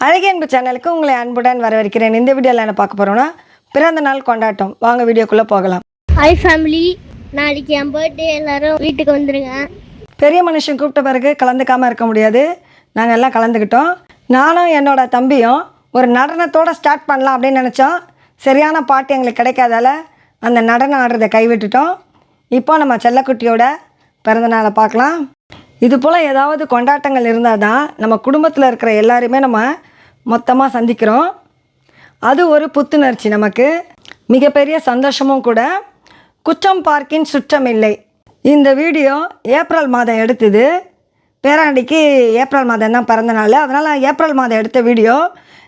அழகிய அன்பு சேனலுக்கு உங்களை அன்புடன் வரவேற்கிறேன். இந்த வீடியோவில் என்ன பார்க்க போகிறோம்னா பிறந்த நாள் கொண்டாட்டம். வாங்க வீடியோக்குள்ளே போகலாம். ஹாய் ஃபேமிலி, நாளைக்கு என் பர்த்டே, எல்லாரும் வீட்டுக்கு வந்துடுங்க. பெரிய மனுஷன் கூப்பிட்ட பிறகு கலந்துக்காமல் இருக்க முடியாது. நாங்கள் எல்லாம் கலந்துக்கிட்டோம். நானும் என்னோட தம்பியும் ஒரு நடனத்தோடு ஸ்டார்ட் பண்ணலாம் அப்படின்னு நினச்சோம். சரியான பாட்டு எங்களுக்கு கிடைக்காதால அந்த நடனம் ஆடுறதை கைவிட்டுட்டோம். இப்போ நம்ம செல்லக்குட்டியோட பிறந்தநாளை பார்க்கலாம். இது போல் ஏதாவது கொண்டாட்டங்கள் இருந்தால் தான் நம்ம குடும்பத்தில் இருக்கிற எல்லாருமே நம்ம மொத்தமாக சந்திக்கிறோம். அது ஒரு புத்துணர்ச்சி, நமக்கு மிகப்பெரிய சந்தோஷமும் கூட. குற்றம் பார்க்கின் சுற்றம் இல்லை. இந்த வீடியோ ஏப்ரல் மாதம் எடுத்தது. பேராண்டிக்கு ஏப்ரல் மாதம் தான் பிறந்த நாள். அதனால் ஏப்ரல் மாதம் எடுத்த வீடியோ.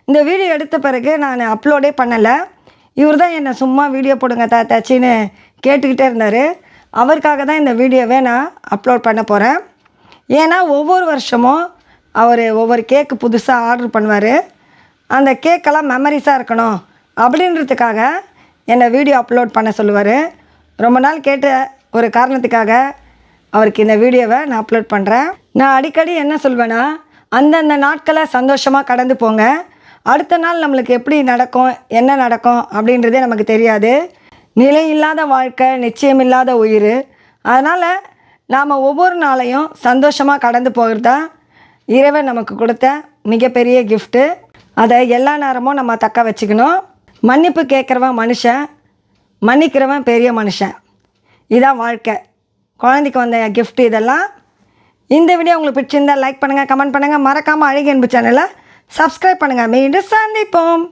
இந்த வீடியோ எடுத்த பிறகு நான் அப்லோடே பண்ணலை. இவர் தான் என்னை சும்மா வீடியோ போடுங்க தாச்சின்னு கேட்டுக்கிட்டே இருந்தார். அவருக்காக தான் இந்த வீடியோவை நான் அப்லோட் பண்ண போகிறேன். ஏன்னா ஒவ்வொரு வருஷமும் அவர் ஒவ்வொரு கேக்கு புதுசாக ஆர்டர் பண்ணுவார். அந்த கேக்கெல்லாம் மெமரிஸாக இருக்கணும் அப்படின்றதுக்காக என்னை வீடியோ அப்லோட் பண்ண சொல்லுவார். ரொம்ப நாள் கேட்ட ஒரு காரணத்துக்காக அவருக்கு இந்த வீடியோவை நான் அப்லோட் பண்ணுறேன். நான் அடிக்கடி என்ன சொல்வேன்னா, அந்தந்த நாட்களை சந்தோஷமாக கடந்து போங்க. அடுத்த நாள் நம்மளுக்கு எப்படி நடக்கும், என்ன நடக்கும் அப்படின்றதே நமக்கு தெரியாது. நிலையில்லாத வாழ்க்கை, நிச்சயமில்லாத உயிர். அதனால் நாம் ஒவ்வொரு நாளையும் சந்தோஷமாக கடந்து போகிறது தான் இறைவன் நமக்கு கொடுத்த மிகப்பெரிய கிஃப்ட்டு. அதை எல்லா நேரமும் நம்ம தக்க வச்சுக்கணும். மன்னிப்பு கேட்குறவன் மனுஷன், மன்னிக்கிறவன் பெரிய மனுஷன். இதுதான் வாழ்க்கை. குழந்தைக்கு வந்த கிஃப்ட் இதெல்லாம். இந்த வீடியோ உங்களுக்கு பிடிச்சிருந்தால் லைக் பண்ணுங்கள், கமெண்ட் பண்ணுங்கள். மறக்காமல் அழகிய அன்பு சேனலை சப்ஸ்கிரைப் பண்ணுங்கள். மீண்டும் சந்திப்போம்.